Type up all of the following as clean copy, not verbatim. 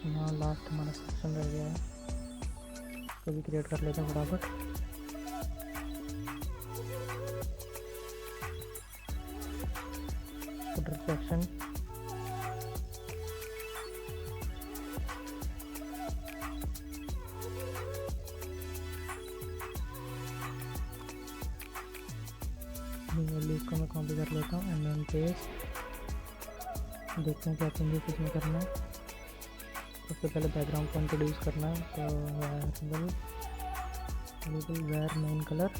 यहाँ लास्ट हमारा सेक्शन रह गया है, तो भी क्रिएट कर लेते हैं फटाफट। फुटर सेक्शन, वैल्यूज को मैं कॉपी कर लेता हूँ एंड देन पेस्ट। देखते हैं क्या चेंजेस इसमें करना है। सबसे पहले बैकग्राउंड को इंट्रोड्यूस करना है, तो where main colour,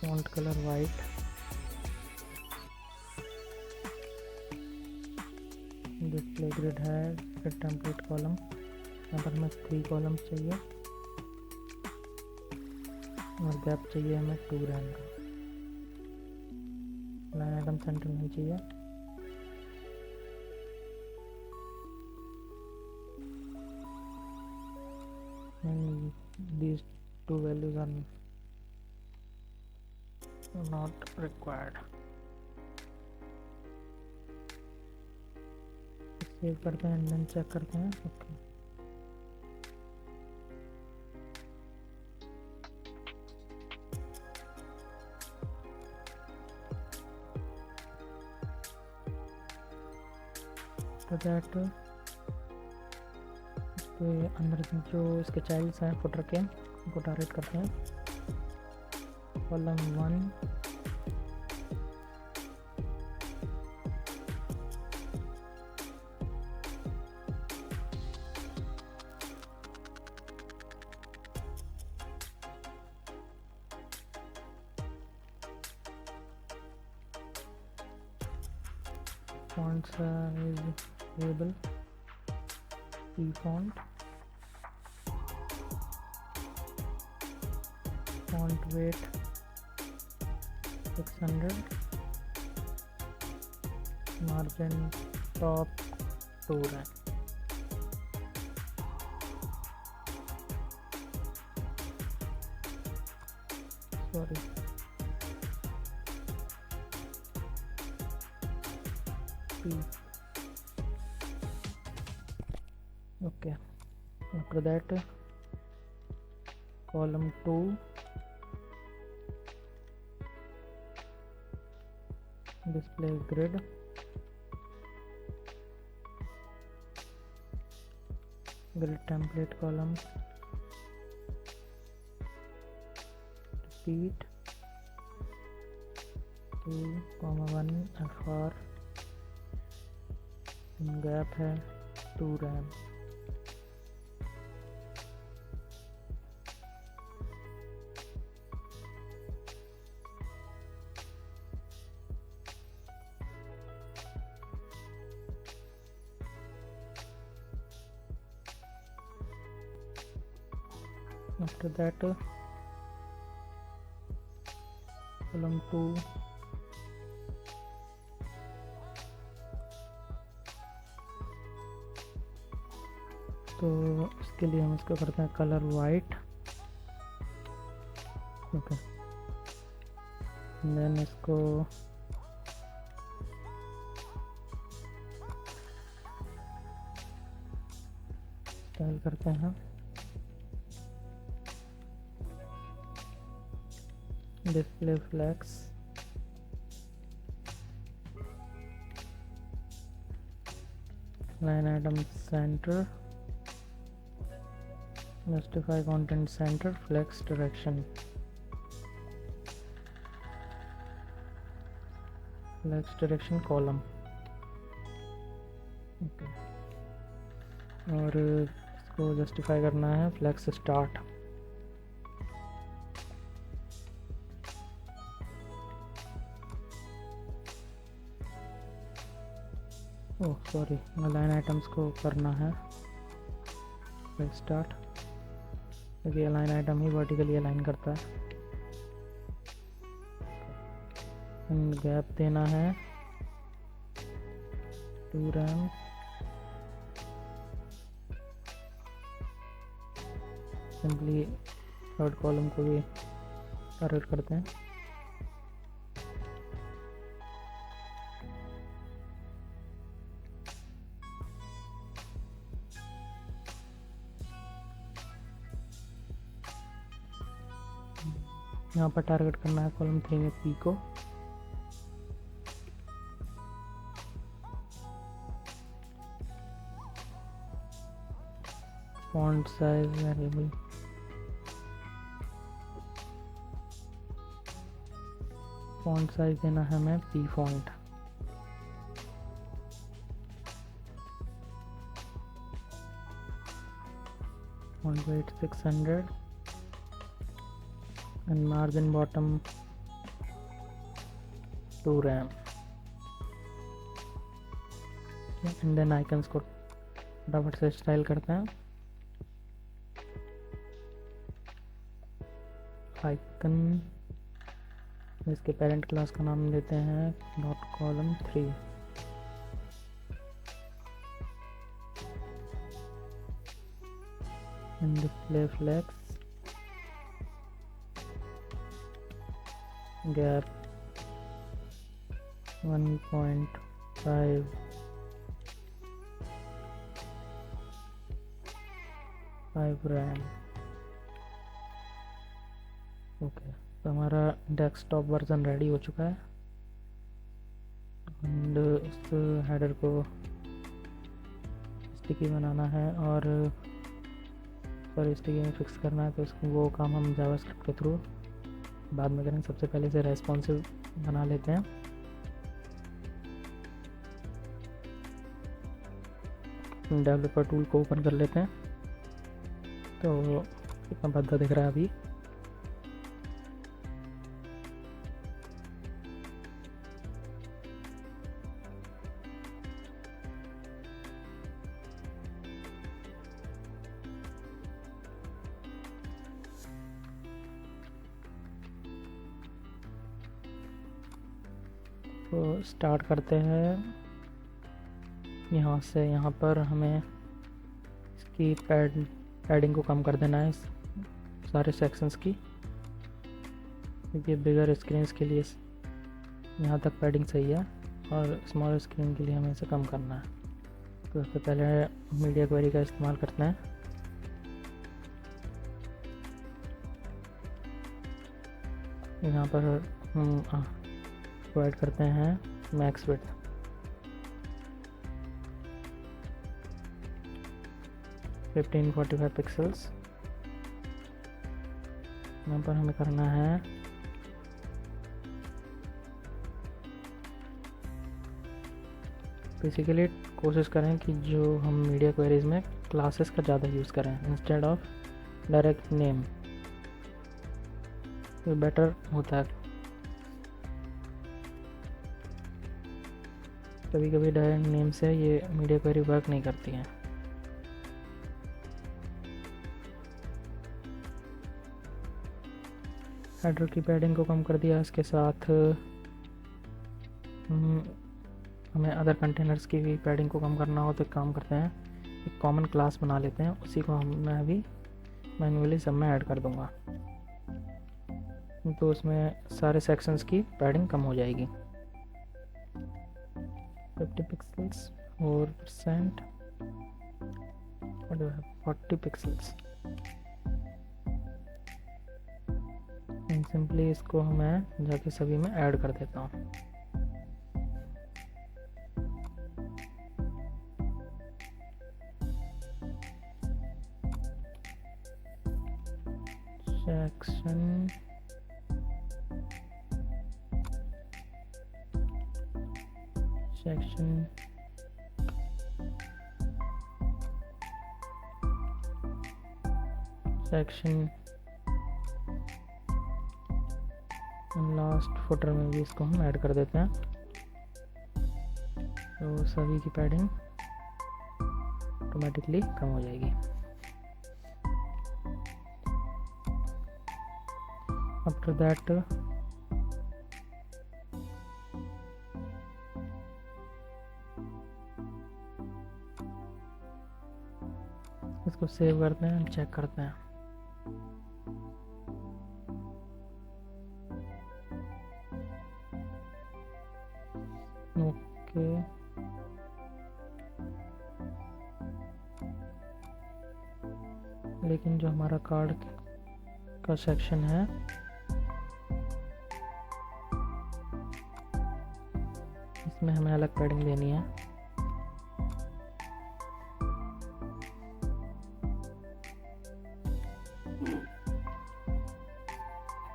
font colour white, display grid है, फिर टेम्पलेट कॉलम, यहाँ पर हमें 3 कॉलम्स चाहिए और गैप चाहिए हमें 2 रैम का। लाइन आइटम सेंटर नहीं चाहिए। these 2 values are not required। Save करते हैं एंड देन चेक करते हैं। ओके, तो दैट इसके अंदर जो इसके चाइल्ड्स हैं फुटर के, उनको टारगेट करते हैं। Column 1 font size variable p font, font weight 600, margin top 2 है। Sorry, okay, after that column 2 display grid, grid template column, repeat 2,1 fr, gap है 2 रैम। after that column 2 तो इसके लिए हम इसको करते हैं कलर वाइट। ओके, देन इसको स्टाइल करते हैं display flex, line item centre, justify content center, flex direction, flex direction column। Okay, और इसको जस्टिफाई करना है flex start. Oh sorry, line items को करना है फ्लेक्स स्टार्ट, क्योंकि अलाइन आइटम ही वर्टिकली अलाइन करता है। गैप देना है 2 रैम, सिंपली थर्ड कॉलम को भी टारगेट करते हैं। यहाँ पर टारगेट करना है कॉलम 3 में पी को। Font size variable font size देना है हमें P font. Font weight 600 and margin bottom 2 RAM and then icons को फटाफट से स्टाइल करते हैं। आइकन इसके पेरेंट क्लास का नाम देते हैं dot column 3। And display flex gap 1.5 RAM। Okay, तो हमारा डेस्कटॉप वर्जन रेडी हो चुका है। एंड इस हेडर को स्टिकी बनाना है और स्टिकी में फिक्स करना है, तो इसको वो काम हम जावास्क्रिप्ट के थ्रू बाद में करेंगे। सबसे पहले इसे रेस्पॉन्सिव बना लेते हैं। डेवलपर टूल को ओपन कर लेते हैं। तो कितना भद्दा दिख रहा है अभी। तो स्टार्ट करते हैं यहाँ से। यहाँ पर हमें इसकी पैडिंग को कम कर देना है सारे सेक्शंस की, क्योंकि बिगर स्क्रीन्स के लिए यहाँ तक पैडिंग सही है और स्मॉल स्क्रीन के लिए हमें इसे कम करना है। तो सबसे पहले मीडिया क्वेरी का इस्तेमाल करते हैं। यहाँ पर हम प्रोवाइड करते हैं मैक्स विड्थ 1545 पिक्सल्स। यहाँ पर हमें करना है बेसिकली कोशिश करें कि जो हम मीडिया क्वेरीज में क्लासेस का ज़्यादा यूज़ करें इंस्टेड ऑफ डायरेक्ट नेम, तो बेटर होता है। कभी कभी डायरेक्ट नेम से ये मीडिया क्वेरी वर्क नहीं करती हैं। हेडर की पैडिंग को कम कर दिया। इसके साथ हमें अदर कंटेनर्स की भी पैडिंग को कम करना हो तो काम करते हैं, एक कॉमन क्लास बना लेते हैं। उसी को मैं अभी मैन्युअली सब में ऐड कर दूंगा, तो उसमें सारे सेक्शंस की पैडिंग कम हो जाएगी। 50 पिक्सल्स 4% और 40 पिक्सल्स। सिंपली इसको मैं जाके सभी में ऐड कर देता हूँ। सेक्शन लास्ट फुटर में भी इसको हम ऐड कर देते हैं, तो सभी की पैडिंग ऑटोमेटिकली कम हो जाएगी। आफ्टर दैट इसको सेव करते हैं, चेक करते हैं। ओके, लेकिन जो हमारा कार्ड का सेक्शन है इसमें हमें अलग पैडिंग देनी है।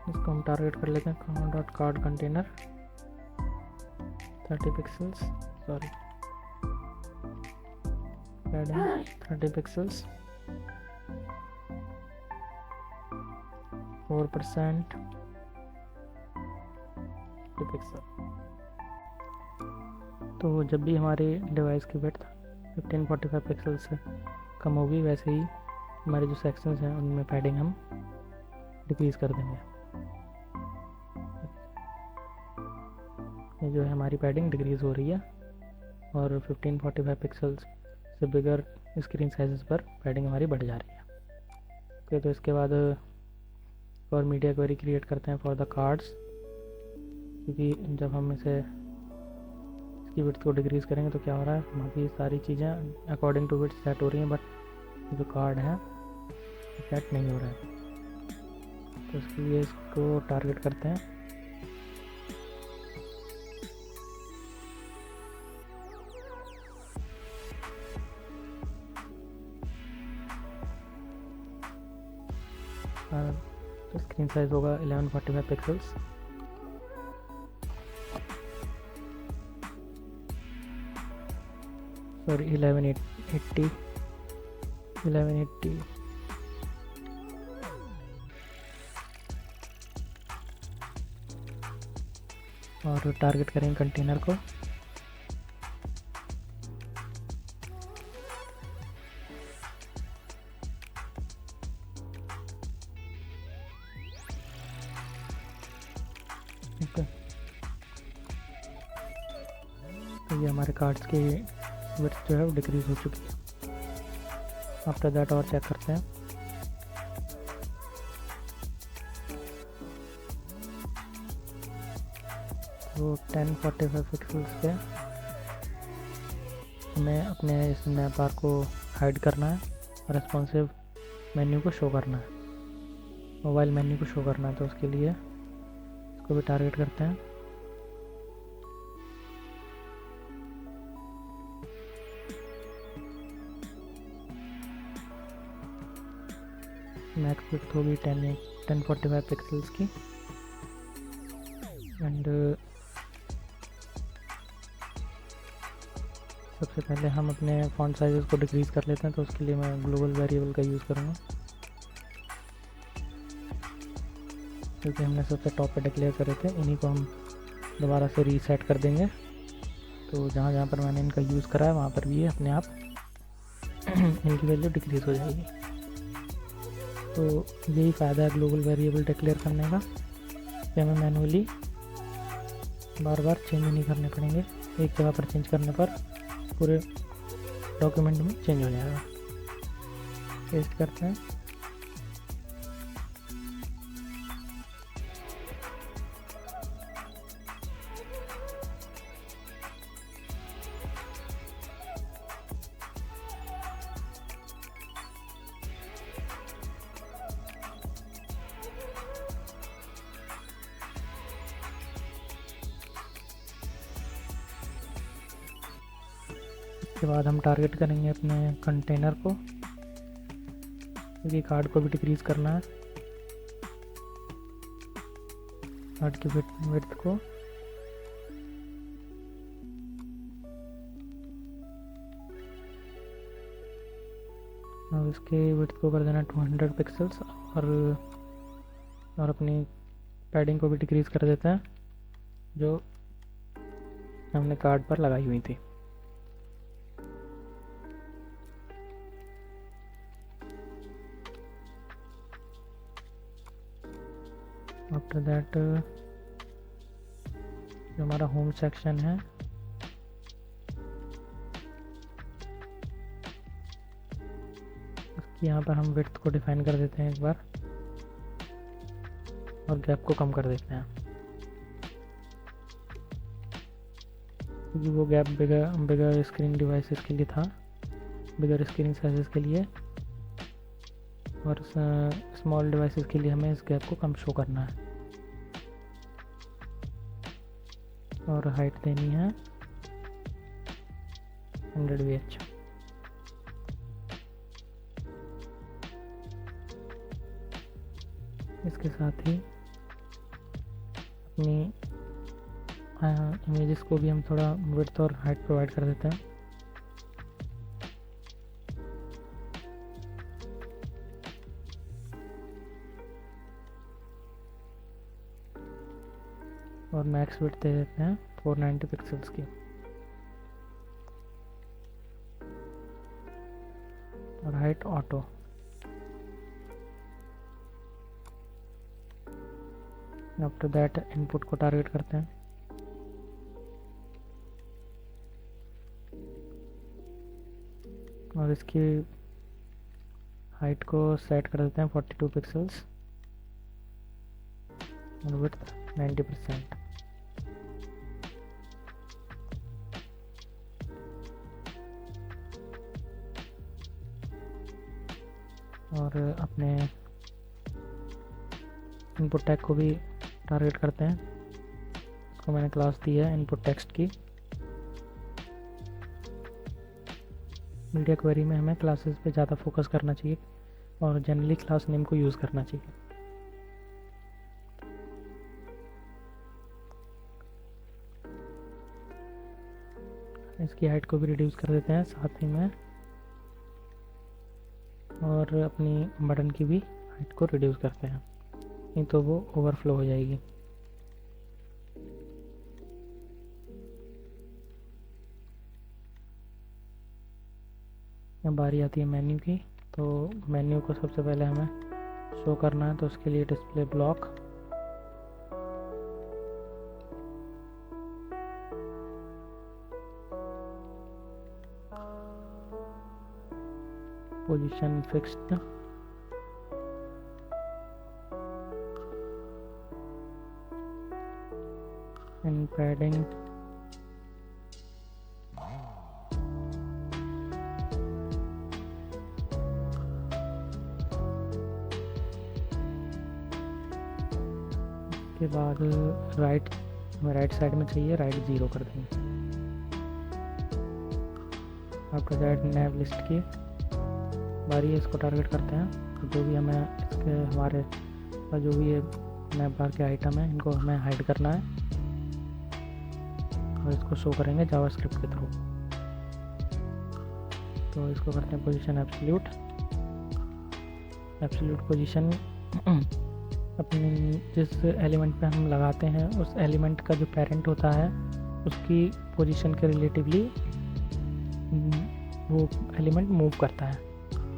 इसको हम टारगेट कर लेते हैं dot card container 30 pixels, sorry padding 30 pixels, 4% pixel. तो जब भी हमारे डिवाइस की विड्थ 1545 पिक्सल से कम होगी, वैसे ही हमारे जो सेक्शंस हैं उनमें पैडिंग हम डिक्रीज कर देंगे। ये जो है हमारी पैडिंग डिक्रीज हो रही है और 1545 पिक्सल्स से बिगर स्क्रीन साइज़ पर पैडिंग हमारी बढ़ जा रही है। ओके, तो इसके बाद और मीडिया क्वेरी क्रिएट करते हैं फॉर द कार्ड्स, क्योंकि जब हम इसे इसकी विड्थ को डिक्रीज़ करेंगे तो क्या हो रहा है, बाकी सारी चीज़ें अकॉर्डिंग टू विड्थ सेट हो रही हैं, बट जो कार्ड है सेट नहीं हो रहा है। तो इसके लिए इसको टारगेट करते हैं। तो स्क्रीन साइज होगा 1145 पिक्सल्स। सॉरी 1180 और टारगेट करेंगे कंटेनर को। ओके, तो ये हमारे कार्ड्स की विड्थ जो है वो डिक्रीज हो चुकी है। आफ्टर दैट और चेक करते हैं। तो 1045 पिक्सल्स पे हमें अपने इस नैप बार को हाइड करना है, रेस्पॉन्सिव मेन्यू को शो करना है, मोबाइल मेन्यू को शो करना है। तो उसके लिए इसको भी टारगेट करते हैं। मैक्स विड्थ होगी 1045 पिक्सल्स की। एंड सबसे पहले हम अपने फॉन्ट साइज़ को डिक्रीज़ कर लेते हैं। तो उसके लिए मैं ग्लोबल वेरिएबल का यूज़ करूँगा, क्योंकि हमने सबसे टॉप पे डिक्लेयर करे थे, इन्हीं को हम दोबारा से रीसेट कर देंगे। तो जहाँ जहाँ पर मैंने इनका यूज़ करा है वहाँ पर भी ये अपने आप इनकी वैल्यू डिक्रीज़ हो जाएगी। तो यही फ़ायदा है ग्लोबल वेरिएबल डिक्लेयर करने का, कि हमें मैनुअली बार बार चेंज नहीं करने पड़ेंगे। एक जगह पर चेंज करने पर पूरे डॉक्यूमेंट में चेंज हो जाएगा। पेस्ट करते हैं। उसके बाद हम टारगेट करेंगे अपने कंटेनर को, क्योंकि कार्ड को भी डिक्रीज़ करना है, कार्ड की विड्थ को। अब इसके विड्थ को कर देना 200 पिक्सल्स और अपनी पैडिंग को भी डिक्रीज़ कर देते हैं जो हमने कार्ड पर लगाई हुई थी। आफ्टर दैट जो हमारा होम सेक्शन है उसकी यहाँ पर हम विड्थ को डिफाइन कर देते हैं एक बार और गैप को कम कर देते हैं। क्योंकि वो गैप बिगर स्क्रीन डिवाइसेस के लिए था, बिगर स्क्रीन साइजेस के लिए, और स्मॉल डिवाइसेस के लिए हमें इस गैप को कम शो करना है। और हाइट देनी है 100 VH। इसके साथ ही अपनी इमेजेस को भी हम थोड़ा विड्थ और हाइट प्रोवाइड कर देते हैं। और मैक्स विड्थ दे देते हैं 490 पिक्सल्स की। और height auto. After that input को टारगेट करते हैं। और इसकी हाइट को सेट कर देते हैं 42 पिक्सल्स और विड्थ 90%। और अपने इनपुट टैग को भी टारगेट करते हैं। इसको मैंने क्लास दी है इनपुट टेक्स्ट की। मीडिया क्वेरी में हमें क्लासेस पे ज़्यादा फोकस करना चाहिए और जनरली क्लास नेम को यूज़ करना चाहिए। इसकी हाइट को भी रिड्यूस कर देते हैं साथ ही में, और अपनी बटन की भी हाइट को रिड्यूस करते हैं, नहीं तो वो ओवरफ्लो हो जाएगी। अब बारी आती है मेन्यू की। तो मेन्यू को सबसे पहले हमें शो करना है, तो उसके लिए display block, position fixed, and padding के बाद राइट साइड में चाहिए, राइट 0 कर देंगे। आफ्टर दैट नैव लिस्ट की बारी है, इसको टारगेट करते हैं। तो जो भी हमें इसके हमारे जो भी ये नैव बार के आइटम है इनको हमें हाइड करना है और इसको शो करेंगे जावास्क्रिप्ट के थ्रू। तो इसको करते हैं पोजीशन एब्सोल्यूट पोजीशन। अपने जिस एलिमेंट पे हम लगाते हैं उस एलिमेंट का जो पेरेंट होता है उसकी पोजीशन के रिलेटिवली वो एलिमेंट मूव करता है।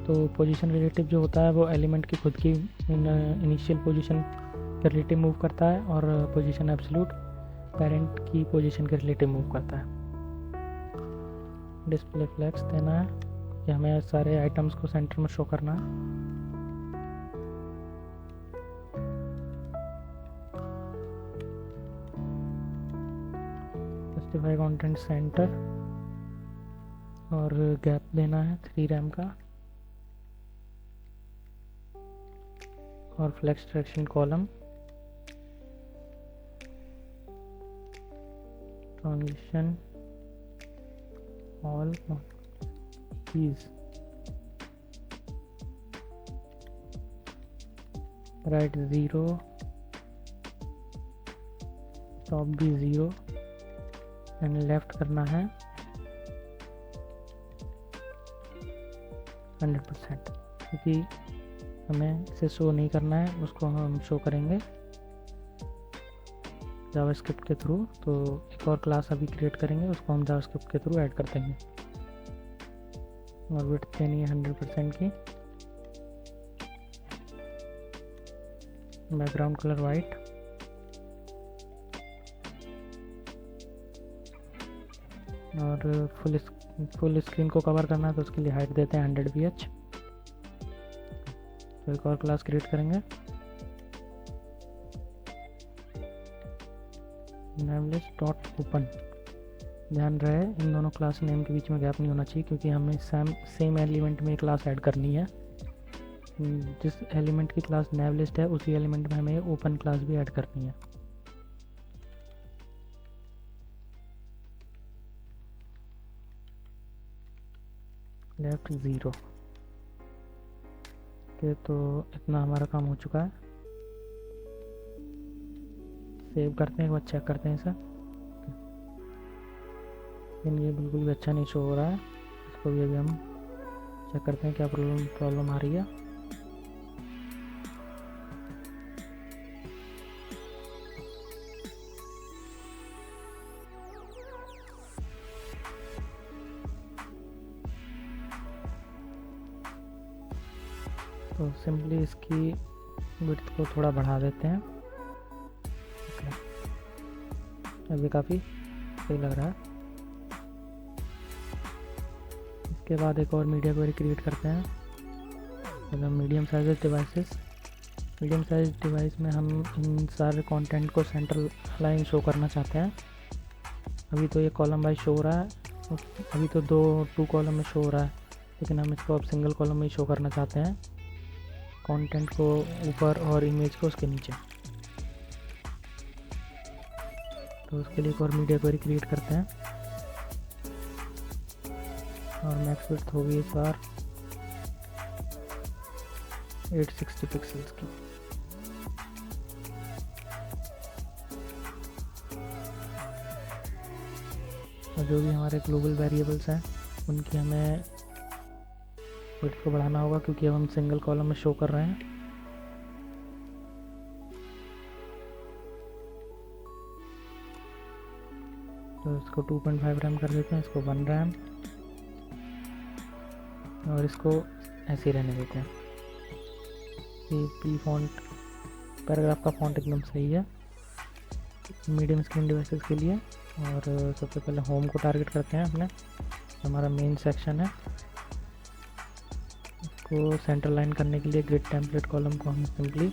तो पोजीशन रिलेटिव जो होता है वो एलिमेंट की खुद की इनिशियल पोजीशन के रिलेटिव मूव करता है, और पोजीशन एब्सोल्यूट पेरेंट की पोजीशन के रिलेटिव मूव करता है। डिस्प्ले फ्लेक्स देना है कि हमें सारे आइटम्स को सेंटर में शो करना है। जस्टिफाई कंटेंट सेंटर, और गैप देना है 3 रैम का, और flex direction column, transition all keys, right 0, top भी 0, एंड लेफ्ट करना है 100%, क्योंकि हमें इसे शो नहीं करना है, उसको हम शो करेंगे जावास्क्रिप्ट के थ्रू। तो एक और क्लास अभी क्रिएट करेंगे, उसको हम जावास्क्रिप्ट के थ्रू ऐड कर देंगे। और विड्थ देनी है 100% की, बैकग्राउंड कलर वाइट, और फुल स्क्रीन को कवर करना है तो उसके लिए हाइट देते हैं 100 VH। तो एक और क्लास क्रिएट करेंगे, nameless.open, ध्यान रहे इन दोनों क्लास नेम के बीच में गैप नहीं होना चाहिए, क्योंकि हमें सेम एलिमेंट में क्लास ऐड करनी है। जिस एलिमेंट की क्लास नेव लिस्ट है उसी एलिमेंट में हमें ओपन क्लास भी ऐड करनी है। लेफ्ट 0। ओके, तो इतना हमारा काम हो चुका है। सेव करते हैं, एक बार चेक करते हैं इसे। लेकिन ये बिल्कुल भी अच्छा नहीं शो हो रहा है। इसको भी अभी हम चेक करते हैं क्या प्रॉब्लम आ रही है। तो सिंपली इसकी विड्थ को थोड़ा बढ़ा देते हैं। अभी काफ़ी सही लग रहा है। इसके बाद एक और मीडिया क्वेरी क्रिएट करते हैं, मतलब medium size devices. Medium size device में हम इन सारे कंटेंट को सेंट्रल लाइन शो करना चाहते हैं। अभी तो ये कॉलम वाइज शो हो रहा है, अभी तो टू कॉलम में शो हो रहा है, लेकिन हम इसको अब सिंगल कॉलम में ही शो करना चाहते हैं, कंटेंट को ऊपर और इमेज को उसके नीचे। तो उसके लिए एक और मीडिया क्वेरी क्रिएट करते हैं और मैक्स विड्थ होगी इस बार 860 पिक्सल्स की। और जो भी हमारे ग्लोबल वेरिएबल्स हैं उनकी हमें विड्थ को बढ़ाना होगा, क्योंकि अब हम सिंगल कॉलम में शो कर रहे हैं। तो इसको 2.5 रैम कर देते हैं, इसको 1 रैम, और इसको ऐसे ही रहने देते हैं। ये पी फॉन्ट, पैराग्राफ का फॉन्ट एकदम सही है मीडियम स्क्रीन डिवाइसेस के लिए। और सबसे पहले होम को टारगेट करते हैं अपने, हमारा मेन सेक्शन है। इसको सेंटर लाइन करने के लिए ग्रिड टेम्पलेट कॉलम को हम सिंपली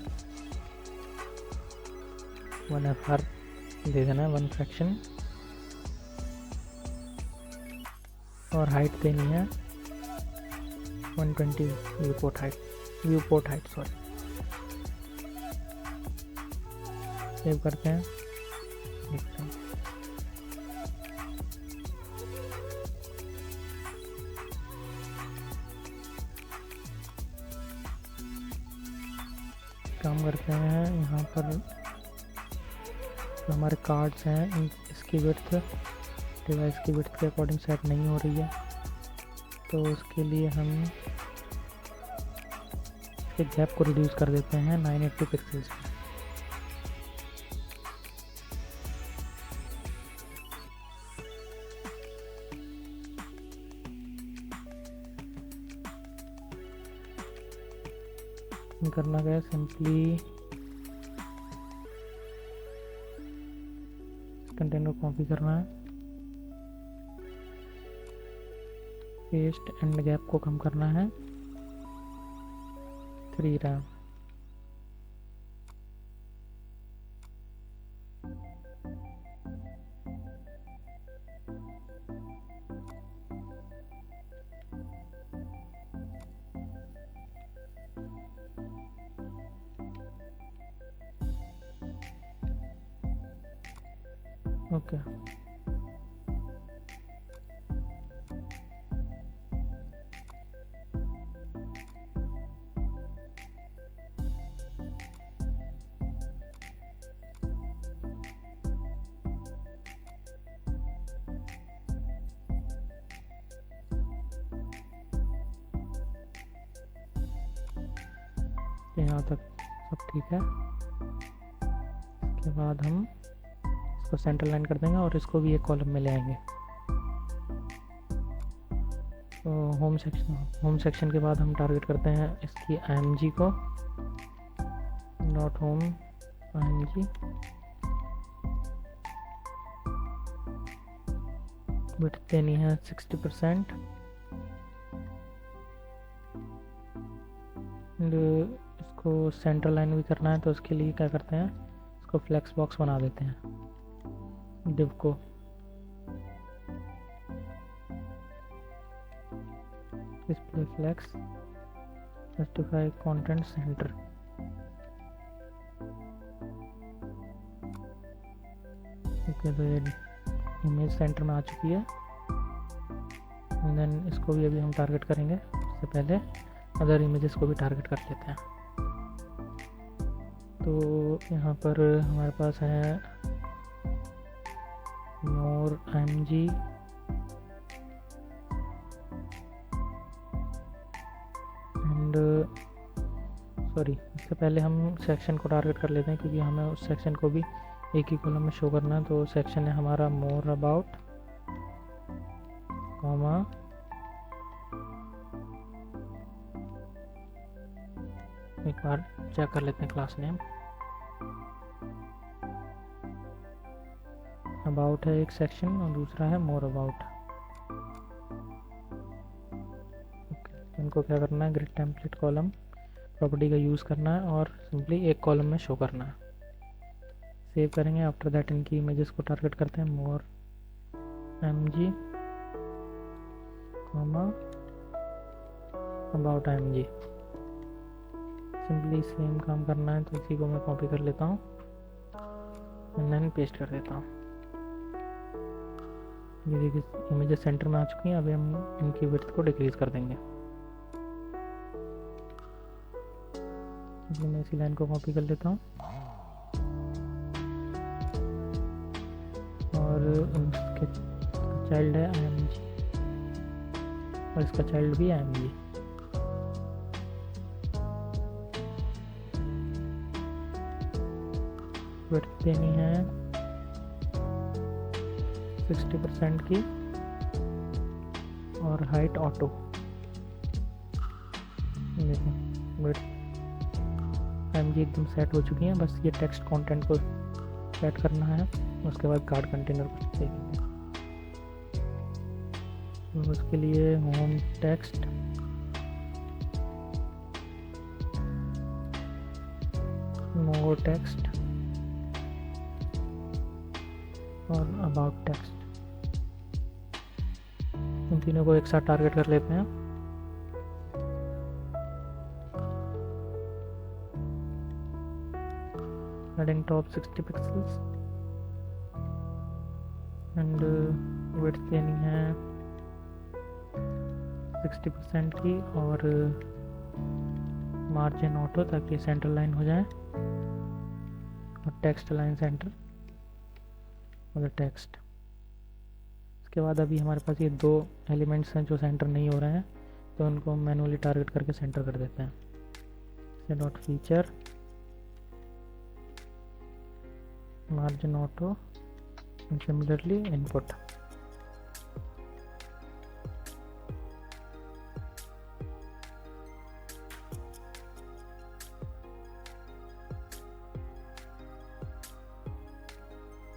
1FR दे देना है, 1 फ्रैक्शन, और हाइट देनी है 120 व्यूपोर्ट हाइट सॉरी। सेव करते हैं। काम करते हैं यहाँ पर जो हमारे कार्ड्स हैं इसकी विड्थ डिवाइस की विड्थ के अकॉर्डिंग सेट नहीं हो रही है, तो उसके लिए हम इसके गैप को रिड्यूस कर देते हैं 980 पिक्सल्स में। करना क्या है, सिंपली कंटेंट को कॉपी करना है, पेस्ट एंड गैप को कम करना है 3 रैम। ओके, यहाँ तक सब ठीक है। इसके बाद हम इसको सेंटर लाइन कर देंगे और इसको भी एक कॉलम में ले आएंगे। तो होम सेक्शन के बाद हम टारगेट करते हैं इसकी img को, डॉट होम img, विड्थ देनी है 60%, इसको सेंटर लाइन भी करना है, तो उसके लिए क्या करते हैं, इसको फ्लेक्स बॉक्स बना देते हैं, डिव को display flex, justify content centre. Okay, तो ये इमेज सेंटर में आ चुकी है। एंड देन इसको भी अभी हम टारगेट करेंगे। उससे पहले अदर इमेजेस को भी टारगेट कर लेते हैं। तो यहाँ पर हमारे पास है मोर mg, एंड सॉरी, इससे पहले हम सेक्शन को टारगेट कर लेते हैं क्योंकि हमें उस सेक्शन को भी एक ही कॉलम में शो करना है। तो सेक्शन है हमारा मोर अबाउट, कॉमा, एक बार चेक कर लेते हैं क्लास नेम। अबाउट है एक सेक्शन और दूसरा है मोर अबाउट। इनको क्या करना है, ग्रिड टेम्पलेट कॉलम प्रॉपर्टी का यूज़ करना है और सिंपली एक कॉलम में शो करना है। सेव करेंगे। आफ्टर दैट इनकी इमेजेस को टारगेट करते हैं, मोर mg, comma, about mg। Simply same काम करना है, तो इसी को मैं कॉपी कर लेता हूँ एंड देन पेस्ट कर देता हूँ। ये देखिए इमेजेस सेंटर में आ चुकी हैं। अभी हम इनकी विड्थ को डिक्रीज कर देंगे। मैं इसी लाइन को कॉपी कर लेता हूँ और इसके चाइल्ड है img और इसका चाइल्ड भी img। विड्थ देनी है 60% की और हाइट ऑटो। देखिए विड्थ mg एकदम सेट हो चुकी है। बस ये टेक्स्ट कंटेंट को सेट करना है, उसके बाद कार्ड कंटेनर को देखेंगे। तो उसके लिए होम टेक्स्ट, मोर टेक्स्ट और अबाउट टेक्स्ट, इन तीनों को एक साथ टारगेट कर लेते हैं। Adding top 60 pixels and width देनी है 60% की और मार्जिन ऑटो, ताकि सेंटर लाइन हो जाए, और टेक्स्ट लाइन सेंटर और टेक्स्ट। इसके बाद अभी हमारे पास ये दो एलिमेंट्स हैं जो सेंटर नहीं हो रहे हैं, तो उनको मैनुअली टारगेट करके सेंटर कर देते हैं। Dot feature, margin auto, and similarly input।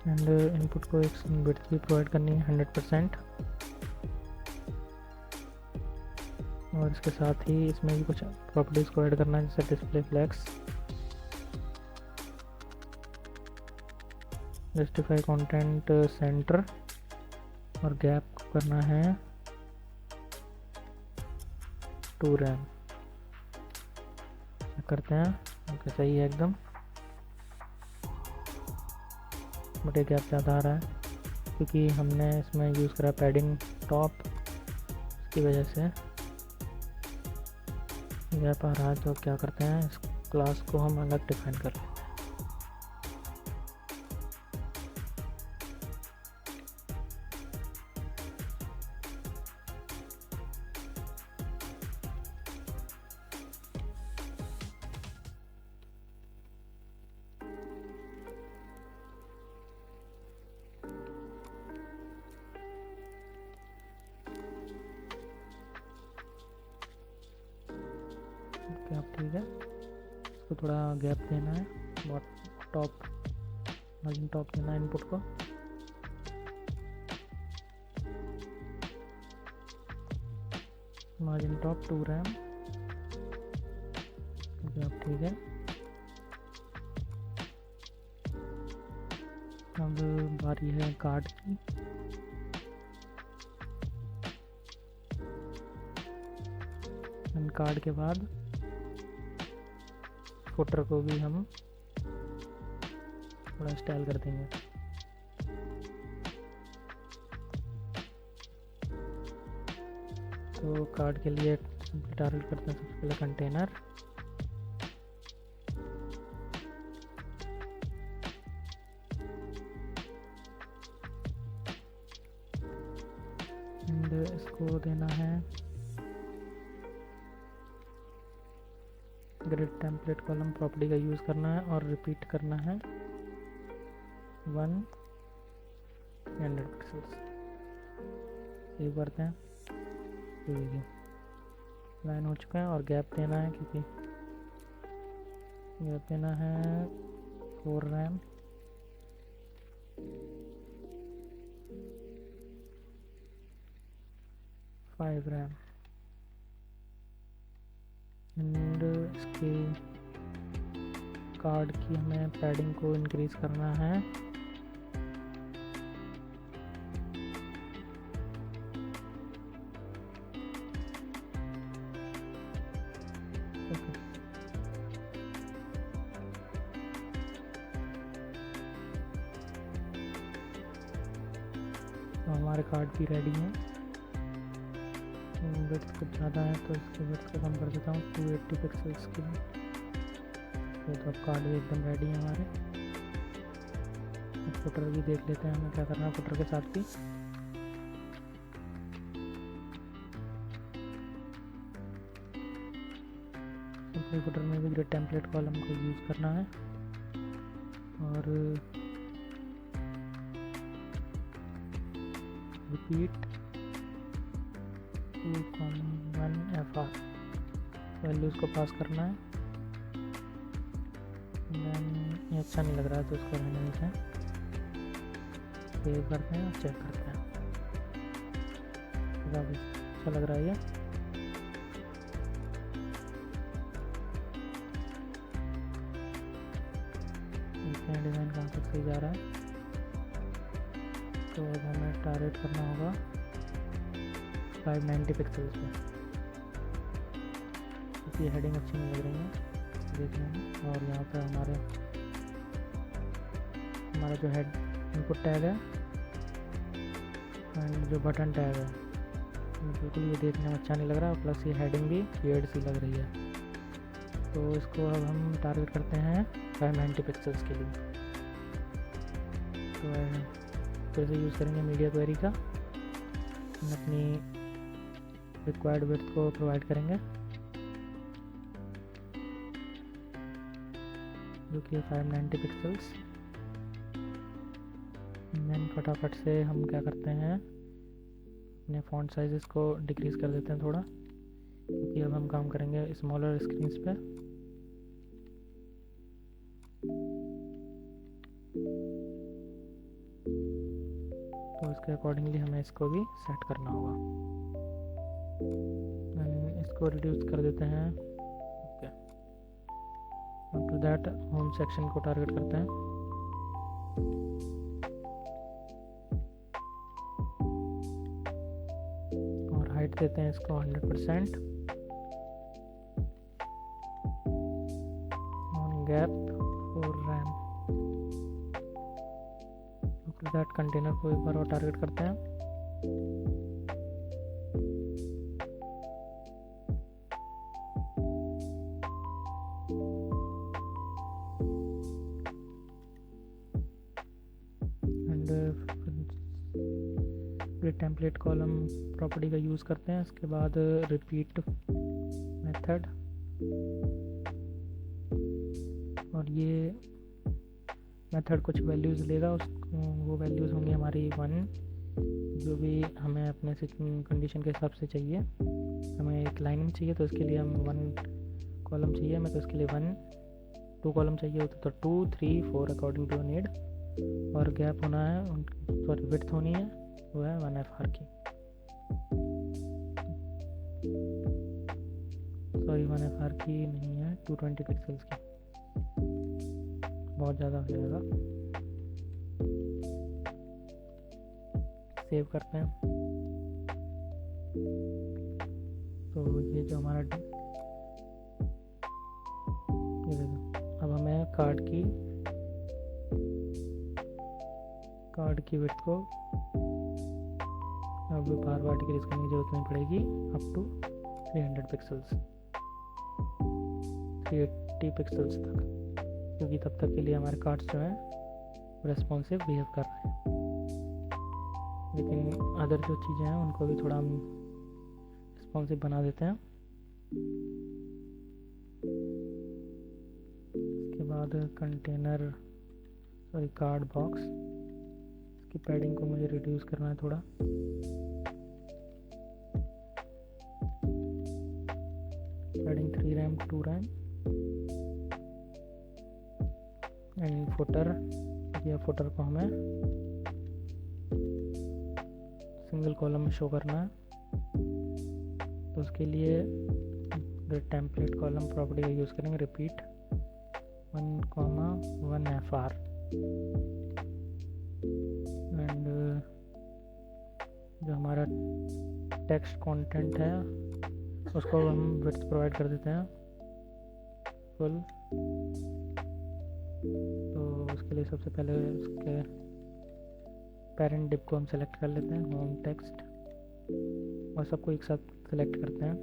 And input को एक विड्थ भी प्रोवाइड करनी है 100%, और इसके साथ ही इसमें भी कुछ प्रॉपर्टीज को ऐड करना है, जैसे display flex, justify content centre, और गैप करना है 2 रैम। करते हैं। ओके, सही है एकदम, बट ये गैप ज़्यादा आ रहा है क्योंकि हमने इसमें यूज़ करा पैडिंग टॉप, इसकी वजह से गैप आ रहा है। तो क्या करते हैं, इस क्लास को हम अलग डिफाइन कर लेते हैं। गैप ठीक है, इसको थोड़ा गैप देना है, बहुत टॉप मार्जिन टॉप देना है इनपुट को। मार्जिन टॉप 2 रैम, गैप ठीक है। अब बारी है कार्ड की। देन कार्ड के बाद फुटर को भी हम थोड़ा स्टाइल कर देंगे। तो कार्ड के लिए टारगेट करते हैं सबसे पहले कंटेनर, एंड इसको देना है ग्रिड टेम्पलेट कॉलम प्रॉपर्टी का यूज़ करना है और रिपीट करना है 100 पिक्सल्स। सेव करते हैं। तो ये लाइन हो चुका है और गैप देना है, क्योंकि गैप देना है 4 रैम, फाइव रैम, एंड इसके कार्ड की हमें पैडिंग को इंक्रीज करना है। तो हमारे कार्ड भी रेडी हैं। विड्थ कुछ ज़्यादा है तो इसकी विड्थ को कम कर देता हूँ 280 पिक्सल्स के लिए। तो अब कार्ड भी एकदम रेडी है हमारे। फुटर भी देख लेते हैं हमें क्या करना है फुटर के साथ भी। फुटर में भी ग्रिड टेम्पलेट कॉलम को यूज़ करना है और रिपीट 2,1 FR वैल्यूज़ को पास करना है। देन ये अच्छा नहीं लग रहा है तो इसको रहने देते हैं। सेव करते हैं और चेक करते हैं। काफ़ी अच्छा लग रहा है ये। डिज़ाइन कहाँ तक सही जा रहा है। तो अब हमें टारगेट करना होगा 590 पिक्सल्स में, क्योंकि ये हेडिंग अच्छी नहीं लग रही है देखने में। और यहाँ पर हमारा जो हेड इनपुट टैग है एंड जो बटन टैग है बिल्कुल ये देखने में अच्छा नहीं लग रहा, प्लस ये हेडिंग भी वियर्ड सी लग रही है। तो इसको अब हम टारगेट करते हैं 590 पिक्सल्स के लिए। तो फिर से यूज़ करेंगे मीडिया क्वेरी का, हम अपनी रिक्वायर्ड विड्थ को प्रोवाइड करेंगे जो कि 590 पिक्सल्स। देन फटाफट से हम क्या करते हैं अपने फॉन्ट साइज़ को डिक्रीज़ कर देते हैं थोड़ा, क्योंकि अब हम काम करेंगे स्मॉलर स्क्रीन्स पे। तो इसके अकॉर्डिंगली हमें इसको भी सेट करना होगा। इसको रिड्यूस कर देते हैं। Okay, after that home section को टारगेट करते हैं। और हाइट देते हैं इसको 100%। On gap 4 RAM. After that container को एक बार और टारगेट करते हैं। टेम्पलेट कॉलम प्रॉपर्टी का यूज़ करते हैं। इसके बाद रिपीट मेथड, और ये मेथड कुछ वैल्यूज़ लेगा, वो वैल्यूज़ होंगी हमारी 1, जो भी हमें अपने कंडीशन के हिसाब से चाहिए। हमें एक लाइन में चाहिए तो इसके लिए हम 1 कॉलम चाहिए हमें, तो इसके लिए 1, 2 कॉलम चाहिए होता तो 2, 3, 4 अकॉर्डिंग टू नीड। और गैप होना है, सॉरी विड्थ होनी है, वो है 1 FR की, सॉरी 1 FR की नहीं है, 220 पिक्सल्स की, बहुत ज़्यादा हो जाएगा। सेव करते हैं। तो ये जो हमारा कार्ड की विड्थ को अब बार बार डिक्रीज करने की जरूरत नहीं पड़ेगी, अप टू 300 पिक्सल्स, 380 पिक्सल्स तक, क्योंकि तब तक के लिए हमारे कार्ड्स जो हैं रेस्पॉन्सिव बिहेव कर रहे हैं। लेकिन अदर जो चीज़ें हैं उनको भी थोड़ा हम रिस्पॉन्सिव बना देते हैं। इसके बाद कार्ड बॉक्स, इसकी पैडिंग को मुझे रिड्यूस करना है थोड़ा। Padding 3 RAM 2 RAM. And footer, ये फुटर को हमें सिंगल कॉलम में शो करना है, तो उसके लिए टेम्पलेट कॉलम प्रॉपर्टी का यूज़ करेंगे, रिपीट 1,1 FR। एंड जो हमारा टेक्स्ट कंटेंट है उसको हम विड्थ प्रोवाइड कर देते हैं फुल। तो उसके लिए सबसे पहले उसके पेरेंट डिप को हम सेलेक्ट कर लेते हैं, होम टेक्स्ट, और सबको एक साथ सेलेक्ट करते हैं,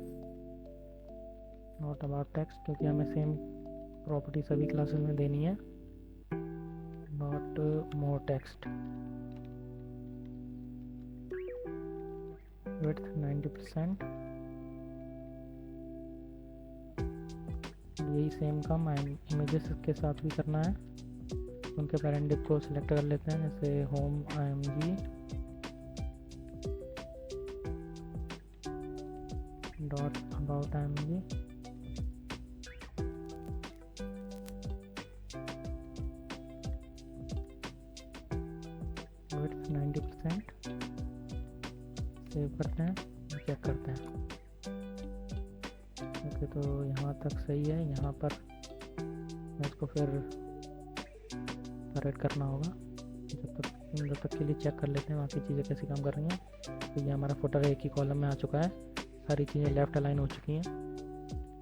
नॉट अबाउट टेक्स्ट, क्योंकि हमें सेम प्रॉपर्टी सभी क्लासेस में देनी है, नॉट मोर टेक्स्ट। विड्थ 90%। यही सेम काम इमेजेस के साथ भी करना है। उनके पेरेंट डिप को सिलेक्ट कर लेते हैं, जैसे home img dot about img। Width 90%। Save करते हैं, चेक करते हैं। ओके, तो यहाँ तक सही है। यहाँ पर इसको फिर करेक्ट करना होगा। जब तक के लिए चेक कर लेते हैं बाकी चीज़ें कैसी काम कर रही हैं। तो ये हमारा फुटर एक ही कॉलम में आ चुका है, सारी चीज़ें लेफ़्ट अलाइन हो चुकी हैं।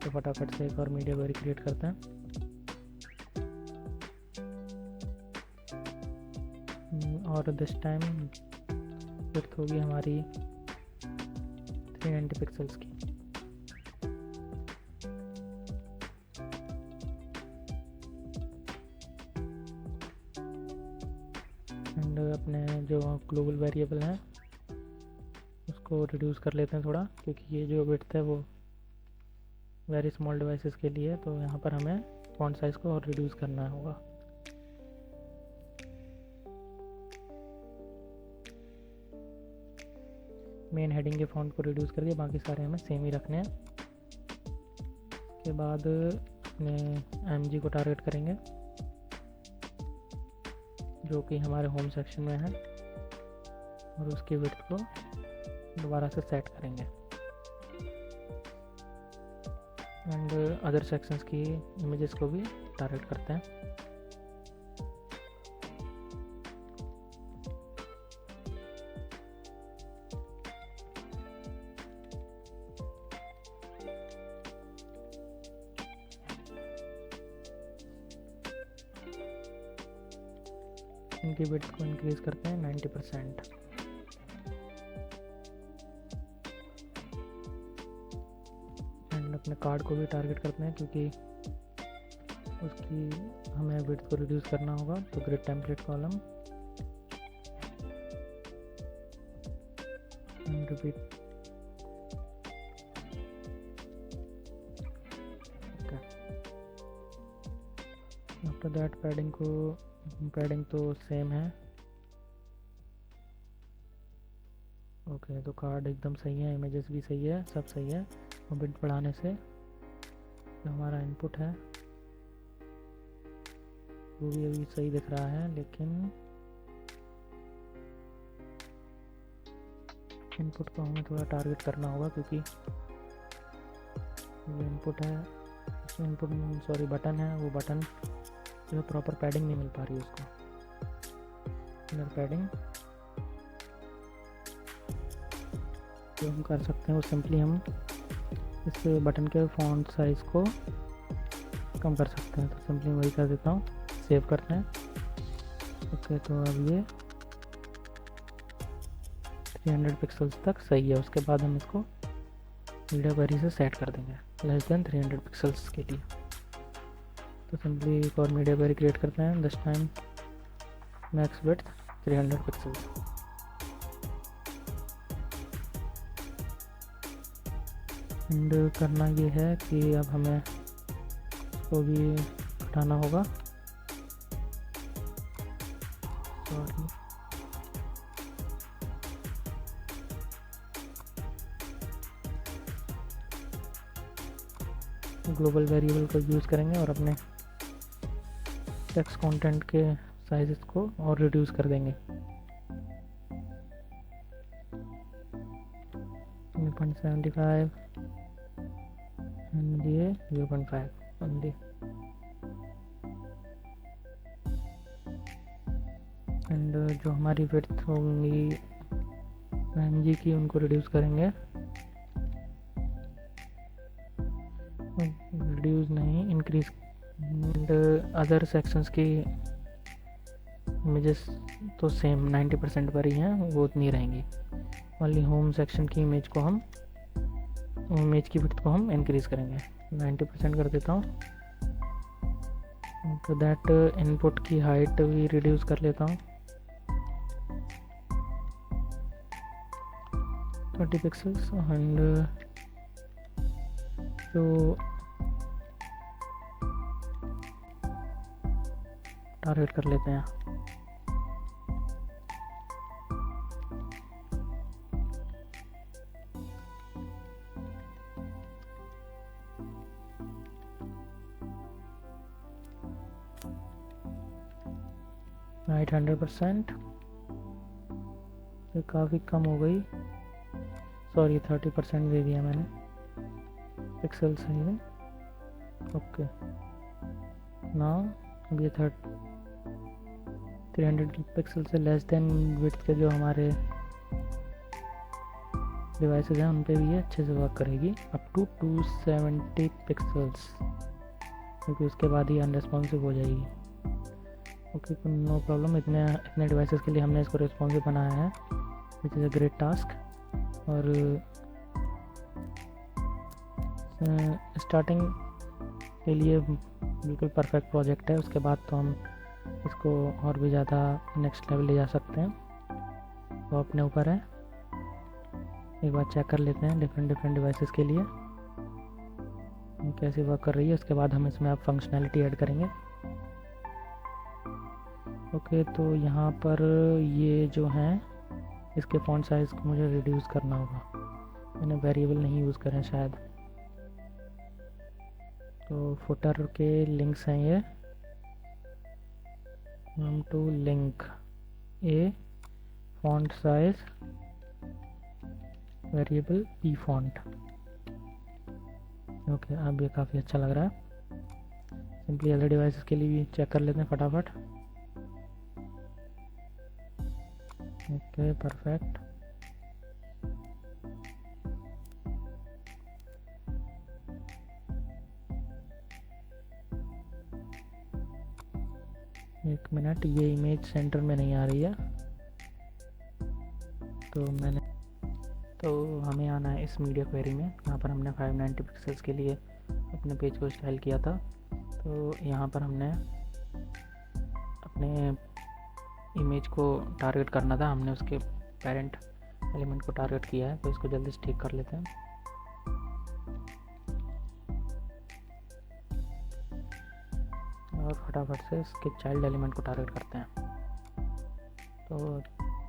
तो फटाफट से एक और मीडिया क्वेरी क्रिएट करते हैं। और दिस टाइम विड्थ होगी हमारी 390 पिक्सल्स की। एंड अपने जो ग्लोबल वेरिएबल हैं उसको रिड्यूस कर लेते हैं थोड़ा, क्योंकि ये जो विड्थ है वो वेरी स्मॉल डिवाइसेस के लिए है, तो यहाँ पर हमें फॉन्ट साइज़ को और रिड्यूस करना होगा। मेन हेडिंग के फॉन्ट को रिड्यूस करके बाकी सारे हमें सेम ही रखने हैं। उसके बाद अपने img को टारगेट करेंगे, जो कि हमारे होम सेक्शन में है, और उसकी विड्थ को दोबारा से सेट करेंगे। एंड अदर सेक्शंस की इमेजेस को भी टारगेट करते हैं। इनकी विड्थ को इंक्रीज करते हैं 90%। एंड अपने कार्ड को भी टारगेट करते हैं, क्योंकि उसकी हमें विड्थ को रिड्यूस करना होगा। तो grid template column and repeat. After that padding तो सेम है। ओके, तो कार्ड एकदम सही है, इमेजेस भी सही है, सब सही है। और बिट बढ़ाने से जो हमारा इनपुट है वो भी अभी सही दिख रहा है, लेकिन इनपुट को हमें थोड़ा टारगेट करना होगा, क्योंकि जो इनपुट है बटन है, वो बटन जो प्रॉपर पैडिंग नहीं मिल पा रही है उसको। इनर पैडिंग जो हम कर सकते हैं वो सिंपली हम इस बटन के फॉन्ट साइज़ को कम कर सकते हैं। तो सिंपली वही कर देता हूँ, सेव करते हैं। ओके, तो अब ये 300 पिक्सल्स तक सही है। उसके बाद हम इसको मीडिया क्वेरी से सेट कर देंगे लेस देन 300 पिक्सल्स के लिए। तो सिंपली एक और मीडिया क्वेरी क्रिएट करते हैं, this time max width 300 pixels. And करना ये है कि अब हमें इसको भी हटाना होगा। सॉरी, ग्लोबल वेरिएबल को यूज़ करेंगे और अपने टेक्स्ट कंटेंट के साइज़ को और रिड्यूस कर देंगे। 0.75 एंड ये 0.5 ओनली। एंड जो हमारी विड्थ होंगी MG की, उनको रिड्यूस करेंगे, रिड्यूस नहीं इंक्रीज। एंड अदर सेक्शंस की इमेजेस तो सेम 90% पर ही हैं, वो उतनी रहेंगी। ओनली होम सेक्शन की इमेज की विड्थ को हम इंक्रीज करेंगे, 90% कर देता हूँ। तो दैट इनपुट की हाइट भी रिड्यूस कर लेता हूँ 20 पिक्सल्स। एंड जो टारगेट कर लेते हैं, हाइट 100%। ये काफ़ी कम हो गई, सॉरी 30% दे दिया मैंने पिक्सल सही है। ओके, नाउ ये 300 पिक्सल से लेस देन विड्थ के जो हमारे डिवाइसेस हैं उन पे भी ये अच्छे से वर्क करेगी अप टू 270 पिक्सल्स, क्योंकि उसके बाद ही अनरेस्पॉन्सिव हो जाएगी। Okay, no problem. इतने डिवाइसेस के लिए हमने इसको रिस्पॉन्सिव बनाया है, which is a great task. और स्टार्टिंग के लिए बिल्कुल परफेक्ट प्रोजेक्ट है। उसके बाद तो हम इसको और भी ज़्यादा नेक्स्ट लेवल ले जा सकते हैं, वो अपने ऊपर है। एक बार चेक कर लेते हैं डिफरेंट डिवाइसेस के लिए कैसे वर्क कर रही है। उसके बाद हम इसमें अब फंक्शनैलिटी ऐड करेंगे। ओके, तो यहाँ पर ये जो हैं इसके फॉन्ट साइज़ को मुझे रिड्यूस करना होगा, मैंने वेरिएबल नहीं यूज़ करें शायद। तो फुटर के लिंक्स हैं ये, to link a font size variable p font. Okay, अब ये काफ़ी अच्छा लग रहा है। सिंपली अदर डिवाइसेस के लिए भी चेक कर लेते हैं फटाफट। Okay, perfect. एक मिनट, ये इमेज सेंटर में नहीं आ रही है, तो हमें आना है इस मीडिया क्वेरी में। यहाँ पर हमने 590 पिक्सल्स के लिए अपने पेज को स्टाइल किया था। तो यहाँ पर हमने अपने इमेज को टारगेट करना था, हमने उसके पेरेंट एलिमेंट को टारगेट किया है। तो इसको जल्दी से ठीक कर लेते हैं। और फटाफट से इसके चाइल्ड एलिमेंट को टारगेट करते हैं। तो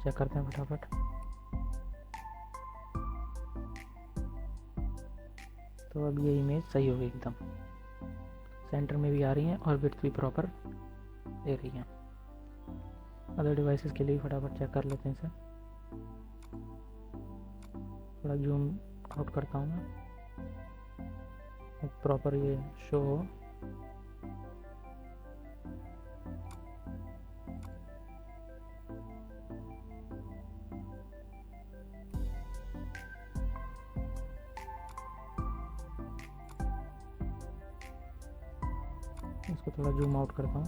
चेक करते हैं फटाफट। तो अब ये इमेज सही हो गई, एकदम सेंटर में भी आ रही हैं और विड्थ भी प्रॉपर दे रही हैं। अदर डिवाइसेस के लिए फटाफट चेक कर लेते हैं इसे। थोड़ा जूम आउट करता हूँ मैं, प्रॉपर ये शो हो। इसको थोड़ा जूम आउट करता हूँ।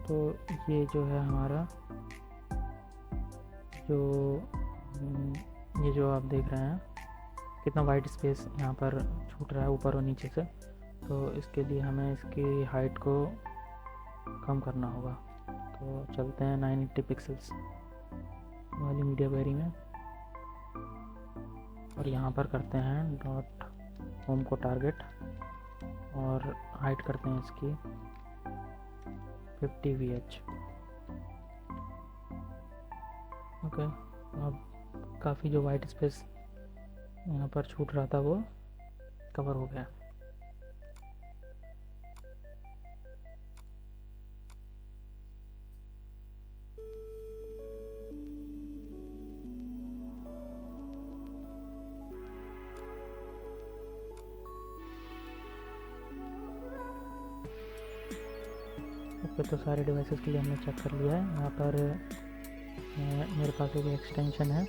तो ये जो है हमारा ये जो आप देख रहे हैं कितना वाइट स्पेस यहाँ पर छूट रहा है ऊपर और नीचे से। तो इसके लिए हमें इसकी हाइट को कम करना होगा। तो चलते हैं 980 पिक्सल्स वाली मीडिया क्वेरी में और यहाँ पर करते हैं डॉट होम को टारगेट और हाइट करते हैं इसकी 50 VH। ओके, अब काफ़ी जो वाइट स्पेस यहाँ पर छूट रहा था वो कवर हो गया। ओके, तो सारे डिवाइसेस के लिए हमने चेक कर लिया है। यहाँ पर मेरे पास एक एक्सटेंशन है,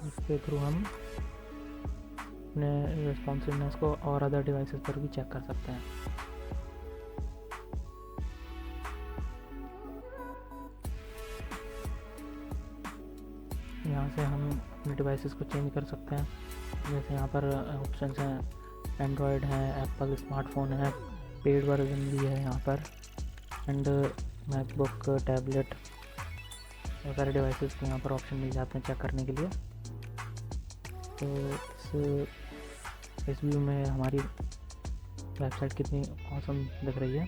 इसके थ्रू हम अपने रिस्पॉन्सिवनेस को और अदर डिवाइसेस पर भी चेक कर सकते हैं। यहाँ से हम अपने डिवाइसेस को चेंज कर सकते हैं। जैसे यहाँ पर ऑप्शंस हैं, एंड्रॉयड है, एप्पल स्मार्टफोन है, पेड वर्जन भी है यहाँ पर, एंड मैकबुक, टैबलेट, बहुत सारे डिवाइसेस के यहाँ पर ऑप्शन मिल जाते हैं चेक करने के लिए। तो इस व्यू में हमारी वेबसाइट कितनी ऑसम दिख रही है।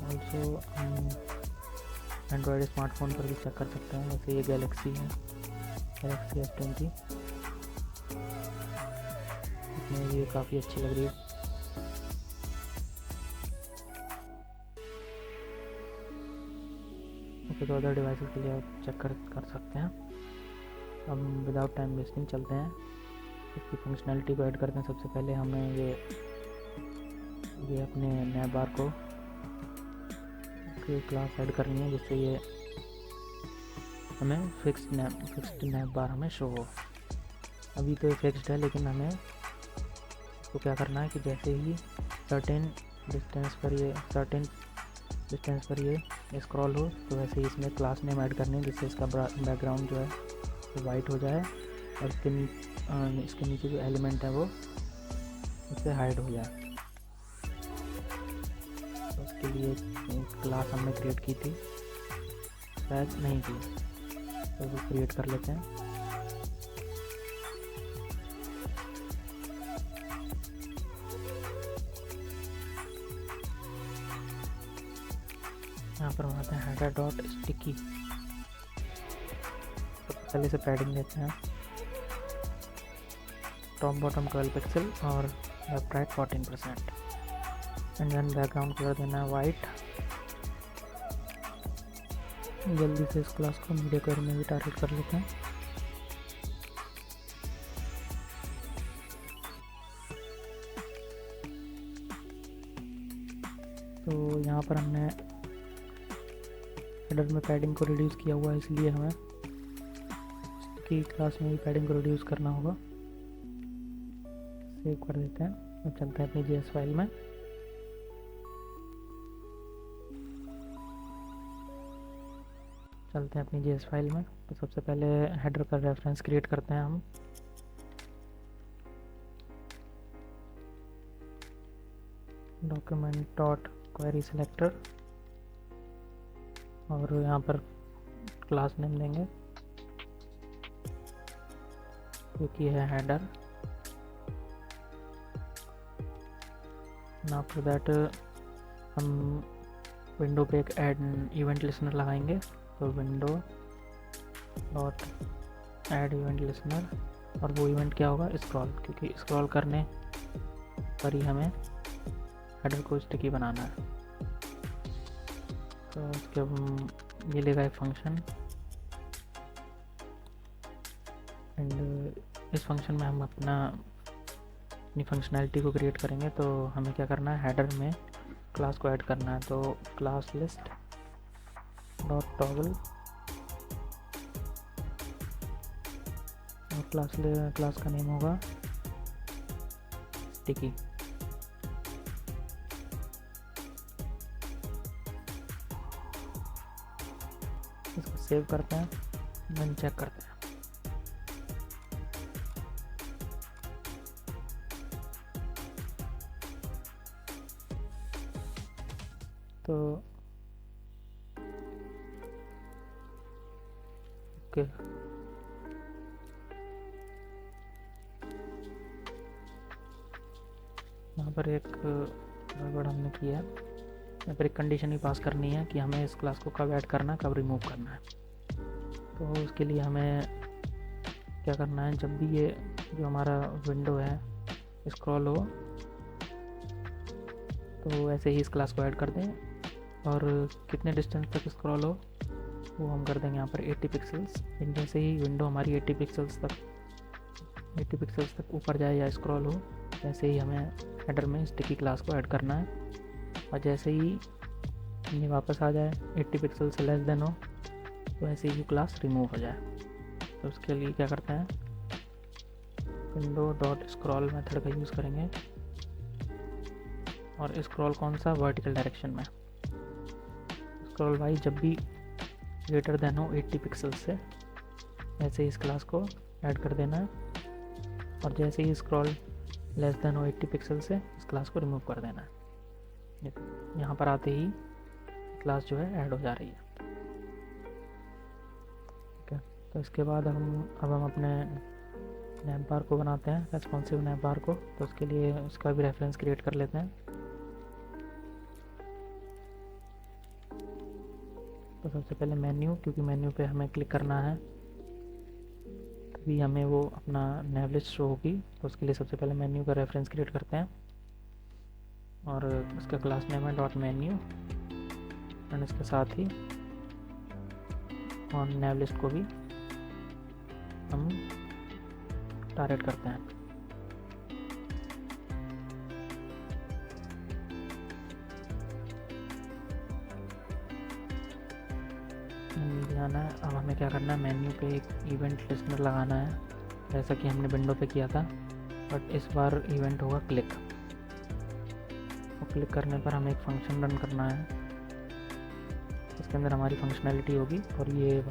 ऑल्सो हम एंड्रॉयड स्मार्टफोन पर भी चेक कर सकते हैं। जैसे ये गैलेक्सी है, गैलेक्सी S20, इसमें ये काफ़ी अच्छी लग रही है। ओके, तो अदर डिवाइसेस के लिए आप चेक कर सकते हैं। अब विदाउट टाइम वेस्टिंग चलते हैं, इसकी फंक्शनैलिटी को ऐड करते हैं। सबसे पहले हमें ये अपने नैब बार को क्लास ऐड करनी है, जिससे ये हमें फिक्स्ड नैब बार हमें शो हो। अभी तो ये फिक्स्ड है, लेकिन हमें इसको क्या करना है कि जैसे ही सर्टेन डिस्टेंस पर ये स्क्रॉल हो, तो वैसे ही इसमें क्लास नेम ऐड करनी है, जिससे इसका बैकग्राउंड जो है वो वाइट हो जाए और इसके नीचे जो एलिमेंट है वो इससे हाइड हो जाए। तो उसके लिए एक क्लास हमने क्रिएट की थी, शायद नहीं की, तो वो क्रिएट कर लेते हैं। यहाँ पर बनाते हैं हेडर डॉट स्टिकी। सबसे पहले से पैडिंग देते हैं, टॉप बॉटम 12 पिक्सल और left right 14%, and then background colour देना है वाइट। जल्दी से इस क्लास को मीडिया क्वेरी में भी टारगेट कर लेते हैं। तो यहाँ पर हमने हेडर में पैडिंग को रिड्यूस किया हुआ है, इसलिए हमें की क्लास में भी पैडिंग को रिड्यूस करना होगा। सेव कर देते हैं और चलते हैं अपनी JS फाइल में। तो सबसे पहले हेडर का रेफरेंस क्रिएट करते हैं हम। डॉक्यूमेंट डॉट क्वेरी सिलेक्टर, और यहाँ पर क्लास नेम देंगे क्योंकि है हेडर। आफ्टर दैट हम विंडो पे एक ऐड इवेंट लिसनर लगाएंगे। तो window dot add event listener, और वो इवेंट क्या होगा, स्क्रॉल, क्योंकि स्क्रॉल करने पर ही हमें हेडर को स्टिकी बनाना है। तो उसके ये लेगा एक फंक्शन, एंड इस फंक्शन में हम अपना अपनी फंक्शनैलिटी को क्रिएट करेंगे तो हमें क्या करना है, हेडर में क्लास को ऐड करना है। तो क्लास लिस्ट डॉट टॉगल और क्लास का नेम होगा स्टिकी। इसको सेव करते हैं, देन चेक करते हैं। तो ओके, यहाँ पर एक गड़बड़ हमने किया। यहाँ पर एक कंडीशन भी पास करनी है कि हमें इस क्लास को कब ऐड करना है, कब रिमूव करना है। तो उसके लिए हमें क्या करना है, जब भी ये जो हमारा विंडो है स्क्रॉल हो तो ऐसे ही इस क्लास को ऐड कर दें, और कितने डिस्टेंस तक स्क्रॉल हो वो हम कर देंगे यहाँ पर 80 पिक्सल्स। जैसे ही विंडो हमारी 80 पिक्सल्स तक ऊपर जाए या स्क्रॉल हो, वैसे ही हमें हेडर में स्टिकी क्लास को ऐड करना है। और जैसे ही ये वापस आ जाए 80 पिक्सल से लेस देन हो, तो ऐसे ही क्लास रिमूव हो जाए। तो उसके लिए क्या करते हैं, विंडो डॉट स्क्रॉल मेथड का यूज़ करेंगे। और स्क्रॉल कौन सा, वर्टिकल डायरेक्शन में। स्क्रॉल वाइज जब भी ग्रेटर देन हो 80 पिक्सल से, ऐसे ही इस क्लास को ऐड कर देना है। और जैसे ही स्क्रॉल लेस देन हो 80 पिक्सल से, इस क्लास को रिमूव कर देना है। यहाँ पर आते ही क्लास जो है ऐड हो जा रही है। ठीक है, तो इसके बाद अब हम अपने नैव बार को बनाते हैं, रेस्पॉन्सिव नैव बार को। तो उसके लिए उसका भी रेफरेंस क्रिएट कर लेते हैं। तो सबसे पहले मेन्यू, क्योंकि मेन्यू पे हमें क्लिक करना है तभी हमें वो अपना नैव लिस्ट शो होगी। तो उसके लिए सबसे पहले मेन्यू का रेफरेंस क्रिएट करते हैं, और उसका क्लास नेम है डॉट मेन्यू, एंड इसके साथ ही और नैव लिस्ट को भी हम टारगेट करते हैं। जाना है। अब हमें क्या करना है, मेन्यू पे एक इवेंट लिस्टनर लगाना है, जैसा कि हमने विंडो पे किया था, बट इस बार इवेंट होगा क्लिक। और क्लिक करने पर हमें एक फंक्शन रन करना है, इसके अंदर हमारी फंक्शनैलिटी होगी और ये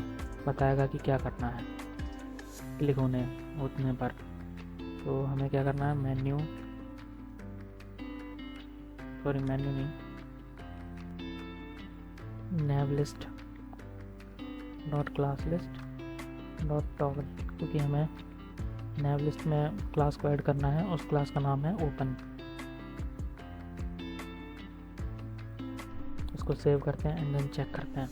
बताएगा कि क्या करना है क्लिक होने पर। तो हमें क्या करना है, मेन्यू नहीं, nav list dot class list dot toggle, क्योंकि हमें नैव लिस्ट में क्लास को ऐड करना है। उस क्लास का नाम है ओपन। इसको सेव करते हैं एंड देन चेक करते हैं।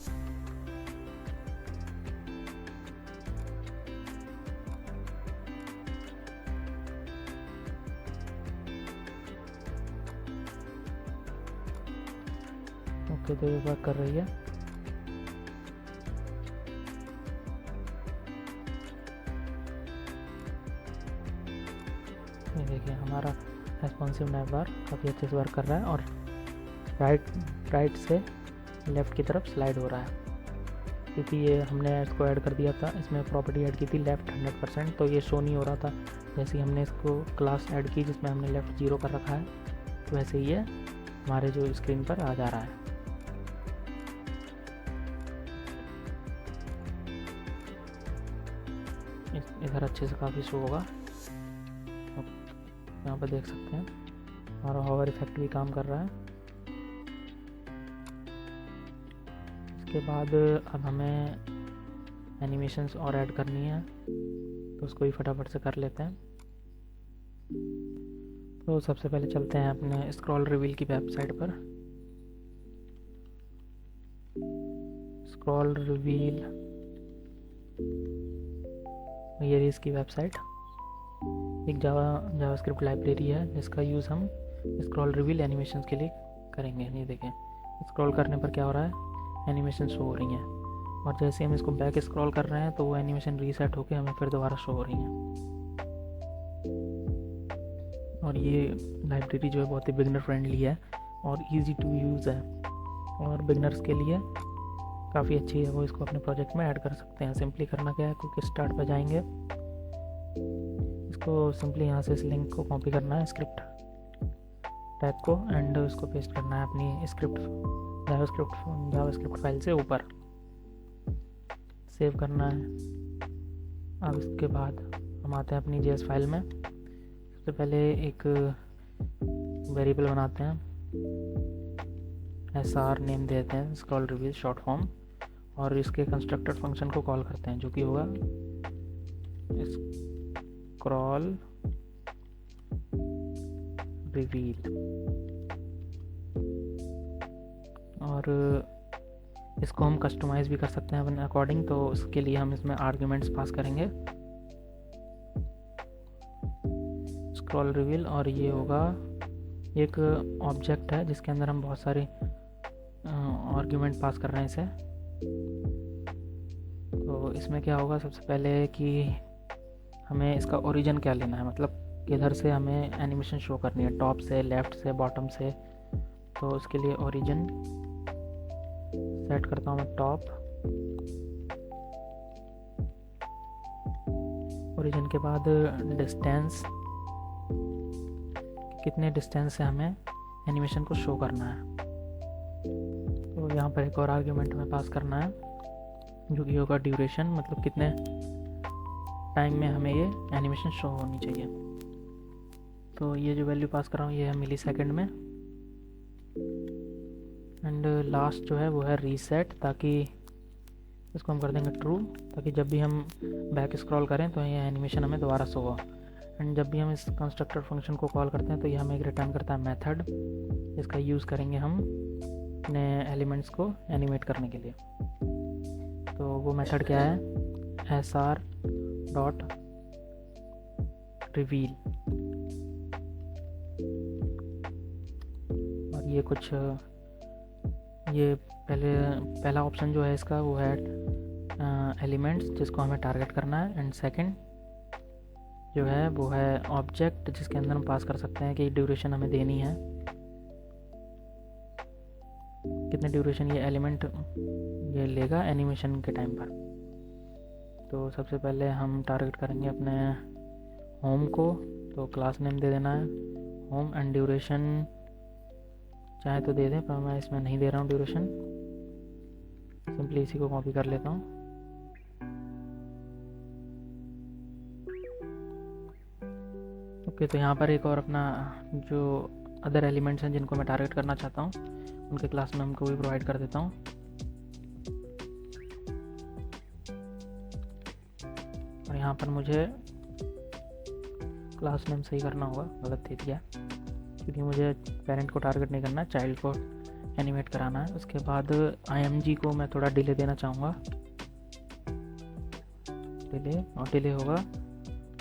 ओके, तो ये वर्क कर रही है। ये देखिए, हमारा रेस्पॉन्सिव नैव बार काफ़ी अच्छे से वर्क कर रहा है और राइट से लेफ़्ट की तरफ स्लाइड हो रहा है, क्योंकि ये हमने इसको ऐड कर दिया था। इसमें प्रॉपर्टी ऐड की थी लेफ़्ट 100%, तो ये शो नहीं हो रहा था। जैसे ही हमने इसको क्लास ऐड की जिसमें हमने लेफ़्ट 0 कर रखा है, तो वैसे ही ये हमारे जो स्क्रीन पर आ जा रहा है। इधर अच्छे से काफ़ी शो होगा, यहाँ पर देख सकते हैं हमारा हॉवर इफेक्ट भी काम कर रहा है। इसके बाद अब हमें एनिमेशंस और ऐड करनी है, तो उसको भी फटाफट से कर लेते हैं। तो सबसे पहले चलते हैं अपने स्क्रॉल रिवील की वेबसाइट पर। स्क्रॉल रिवील, ये रही इसकी वेबसाइट। एक जावास्क्रिप्ट लाइब्रेरी है जिसका यूज़ हम स्क्रॉल रिवील एनिमेशंस के लिए करेंगे। ये देखें, स्क्रॉल करने पर क्या हो रहा है, एनिमेशन शो हो रही हैं, और जैसे हम इसको बैक स्क्रॉल कर रहे हैं तो वो एनिमेशन रीसेट होकर हमें फिर दोबारा शो हो रही हैं। और ये लाइब्रेरी जो है बहुत ही बिगनर फ्रेंडली है और इजी टू यूज़ है, और बिगनर्स के लिए काफ़ी अच्छी है, वो इसको अपने प्रोजेक्ट में ऐड कर सकते हैं। सिंपली करना क्या है, क्विक स्टार्ट पे जाएंगे, इसको सिंपली यहाँ से इस लिंक को कॉपी करना है, स्क्रिप्ट टैग को, एंड उसको पेस्ट करना है अपनी जावास्क्रिप्ट फाइल से ऊपर, सेव करना है। अब इसके बाद हम आते हैं अपनी JS फाइल में। सबसे पहले एक वेरिएबल बनाते हैं, SR नेम देते हैं, स्क्रॉल रिवील शॉर्ट फॉर्म, और इसके कंस्ट्रक्टर फंक्शन को कॉल करते हैं जो कि होगा स्क्रॉल रिवील। और इसको हम कस्टमाइज़ भी कर सकते हैं अपने अकॉर्डिंग, तो उसके लिए हम इसमें आर्ग्यूमेंट्स पास करेंगे, स्क्रॉल रिवील, और ये होगा एक ऑब्जेक्ट है जिसके अंदर हम बहुत सारे आर्ग्यूमेंट पास कर रहे हैं इसे। तो इसमें क्या होगा, सबसे पहले कि हमें इसका ओरिजिन क्या लेना है, मतलब किधर से हमें एनिमेशन शो करनी है, टॉप से, लेफ़्ट से, बॉटम से। तो उसके लिए ओरिजिन सेट करता हूँ मैं टॉप, ओरिजिन के बाद डिस्टेंस, कितने डिस्टेंस से हमें एनिमेशन को शो करना है। तो यहाँ पर एक और आर्ग्यूमेंट में पास करना है जो कि होगा ड्यूरेशन, मतलब कितने टाइम में हमें ये एनिमेशन शो होनी चाहिए। तो ये जो वैल्यू पास कर रहा हूँ ये है मिली सेकेंड में, एंड लास्ट जो है वो है रीसेट, ताकि इसको हम कर देंगे ट्रू, ताकि जब भी हम बैक स्क्रॉल करें तो ये एनिमेशन हमें दोबारा शो हो। एंड जब भी हम इस कंस्ट्रक्टर फंक्शन को कॉल करते हैं तो ये हमें एक रिटर्न करता है मेथड, इसका यूज़ करेंगे हम अपने एलिमेंट्स को एनिमेट करने के लिए। तो वो मेथड क्या है, SR डॉट रिवील, और ये कुछ ये पहला ऑप्शन जो है इसका वो है एलिमेंट्स जिसको हमें टारगेट करना है, एंड सेकंड जो है वो है ऑब्जेक्ट जिसके अंदर हम पास कर सकते हैं कि ड्यूरेशन हमें देनी है, कितने ड्यूरेशन ये एलिमेंट ये लेगा एनिमेशन के टाइम पर। तो सबसे पहले हम टारगेट करेंगे अपने होम को, तो क्लास नेम दे देना है होम, एंड ड्यूरेशन चाहे तो दे दें, पर मैं इसमें नहीं दे रहा हूँ ड्यूरेशन, सिंपली इसी को कॉपी कर लेता हूँ। ओके, तो यहाँ पर एक और अपना जो अदर एलिमेंट्स हैं जिनको मैं टारगेट करना चाहता हूँ उनके क्लास नेम को भी प्रोवाइड कर देता हूँ। और यहाँ पर मुझे क्लास नेम सही करना होगा, गलत दे दिया, क्योंकि मुझे पेरेंट को टारगेट नहीं करना, चाइल्ड को एनिमेट कराना है। उसके बाद IMG को मैं थोड़ा डिले देना चाहूँगा, डिले, और डिले होगा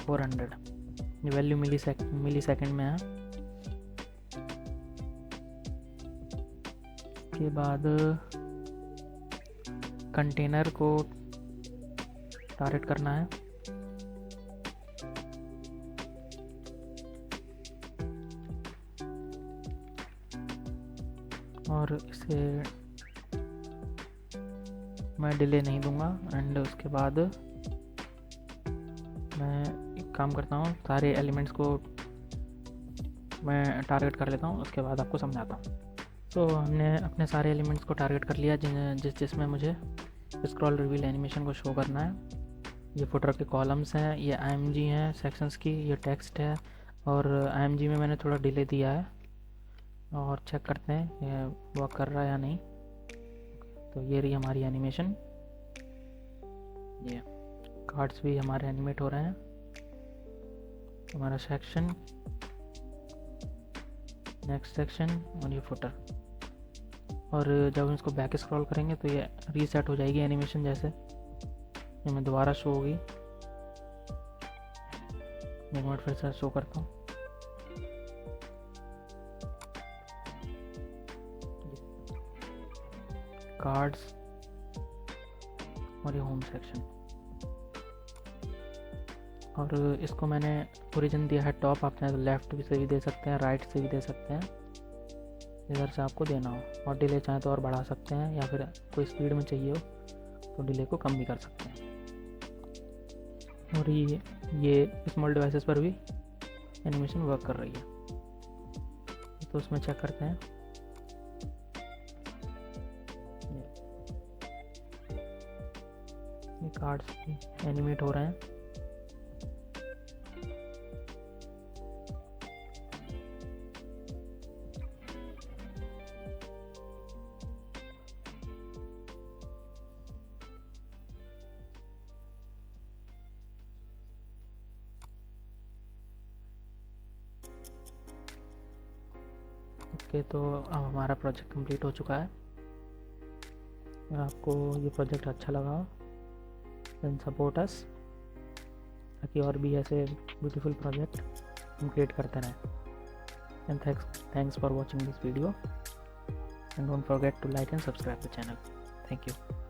400, ये वैल्यू मिली सेकेंड में है। के बाद कंटेनर को टारगेट करना है, और इसे मैं डिले नहीं दूंगा। एंड उसके बाद मैं एक काम करता हूँ, सारे एलिमेंट्स को मैं टारगेट कर लेता हूँ, उसके बाद आपको समझाता हूँ। तो हमने अपने सारे एलिमेंट्स को टारगेट कर लिया जिसमें मुझे स्क्रॉल रिवील एनिमेशन को शो करना है। ये फुटर के कॉलम्स हैं, ये IMG हैं सेक्शंस की, ये टेक्स्ट है, और IMG में मैंने थोड़ा डिले दिया है, और चेक करते हैं ये वर्क कर रहा है या नहीं। तो ये रही हमारी एनिमेशन, ये कार्ड्स भी हमारे एनिमेट हो रहे हैं, हमारा सेक्शन, नेक्स्ट सेक्शन, और ये फुटर। और जब हम इसको बैक स्क्रॉल करेंगे तो ये रीसेट हो जाएगी एनिमेशन, जैसे ये मैं दोबारा शो होगी। एक मिनट फिर से शो करता हूँ, कार्ड्स और ये होम सेक्शन। और इसको मैंने ओरिजिन दिया है टॉप, आप चाहे तो लेफ़्ट से भी दे सकते हैं, राइट से भी दे सकते हैं, इधर से आपको देना हो। और डिले चाहे तो और बढ़ा सकते हैं, या फिर कोई स्पीड में चाहिए हो तो डिले को कम भी कर सकते हैं। और ये स्मॉल डिवाइसेस पर भी एनिमेशन वर्क कर रही है, तो उसमें चेक करते हैं। ये कार्ड्स एनिमेट हो रहे हैं। ओके, तो अब हमारा प्रोजेक्ट कंप्लीट हो चुका है। अगर आपको ये प्रोजेक्ट अच्छा लगा देन सपोर्ट अस, ताकि और भी ऐसे ब्यूटीफुल प्रोजेक्ट हम क्रिएट करते रहें। And thanks for watching this video, and don't forget to like and subscribe the channel. Thank you.